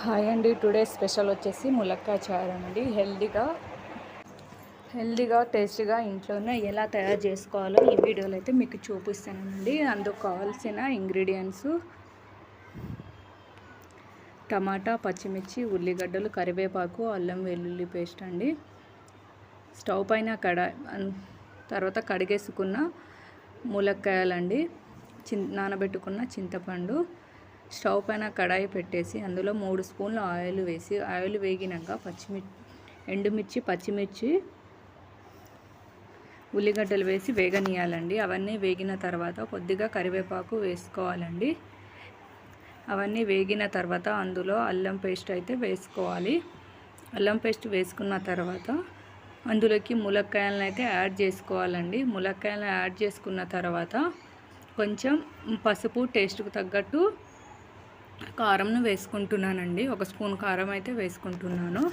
Hi అండి. Today special వచ్చేసి ములక్కాయ చారు అండి. హెల్దీగా టేస్టీగా ఇంట్లోనే ఎలా తయారు చేసుకోవాలో ఈ వీడియోలో అయితే మీకు చూపిస్తానండి. అందుకు కావాల్సిన ఇంగ్రీడియంట్స్ టమాటా, పచ్చిమిర్చి, ఉల్లిగడ్డలు, కరివేపాకు, అల్లం వెల్లుల్లి పేస్ట్ అండి. స్టవ్ పైన తర్వాత కడిగేసుకున్న ములక్కాయలండి, నానబెట్టుకున్న చింతపండు. స్టవ్ పైన కడాయి పెట్టేసి అందులో 3 స్పూన్ల ఆయిల్ వేసి ఆయిల్ వేగినాక ఎండుమిర్చి, పచ్చిమిర్చి, ఉల్లిగడ్డలు వేసి వేగనీయాలండి. అవన్నీ వేగిన తర్వాత కొద్దిగా కరివేపాకు వేసుకోవాలండి. అవన్నీ వేగిన తర్వాత అందులో అల్లం పేస్ట్ అయితే వేసుకోవాలి. అల్లం పేస్ట్ వేసుకున్న తర్వాత అందులోకి ములక్కాయలను అయితే యాడ్ చేసుకోవాలండి. ములక్కాయలను యాడ్ చేసుకున్న తర్వాత కొంచెం పసుపు, టేస్ట్కు తగ్గట్టు కారంను వేసుకుంటున్నానండి. 1 స్పూన్ కారం అయితే వేసుకుంటున్నాను.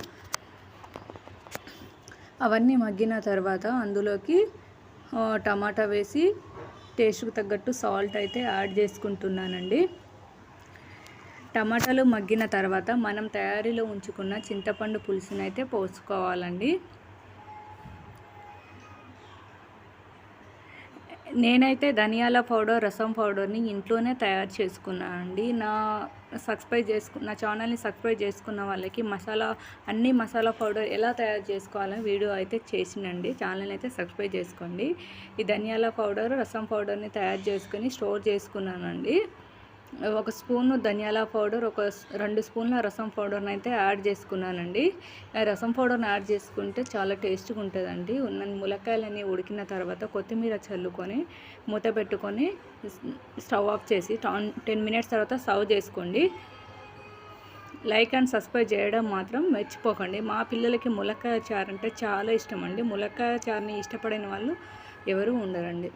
అవన్నీ మగ్గిన తర్వాత అందులోకి టమాటా వేసి టేస్ట్కు తగ్గట్టు సాల్ట్ అయితే యాడ్ చేసుకుంటున్నానండి. టమాటాలు మగ్గిన తర్వాత మనం తయారీలో ఉంచుకున్న చింతపండు పులుసుని అయితే పోసుకోవాలండి. నేనైతే ధనియాల పౌడర్, రసం పౌడర్ని ఇంట్లోనే తయారు చేసుకున్నాను అండి. నా ఛానల్ని సబ్స్క్రైబ్ చేసుకున్న వాళ్ళకి అన్ని మసాలా పౌడర్ ఎలా తయారు చేసుకోవాలని వీడియో అయితే చేసినండి. ఛానల్ అయితే సబ్స్క్రైబ్ చేసుకోండి. ఈ ధనియాల పౌడర్, రసం పౌడర్ని తయారు చేసుకొని స్టోర్ చేసుకున్నానండి. 1 స్పూను ధనియాల పౌడర్, 2 స్పూన్ల రసం పౌడర్ని అయితే యాడ్ చేసుకున్నానండి. రసం పౌడర్ని యాడ్ చేసుకుంటే చాలా టేస్ట్గా ఉంటుందండి. ములక్కాయలన్నీ ఉడికిన తర్వాత కొత్తిమీర చల్లుకొని మూత పెట్టుకొని స్టవ్ ఆఫ్ చేసి 10 మినిట్స్ తర్వాత సర్వ్ చేసుకోండి. లైక్ అండ్ సబ్స్క్రైబ్ చేయడం మాత్రం మర్చిపోకండి. మా పిల్లలకి ములక్కాయ చారు అంటే చాలా ఇష్టం అండి. ములక్కాయ చారుని ఇష్టపడిన వాళ్ళు ఎవరు ఉండరండి.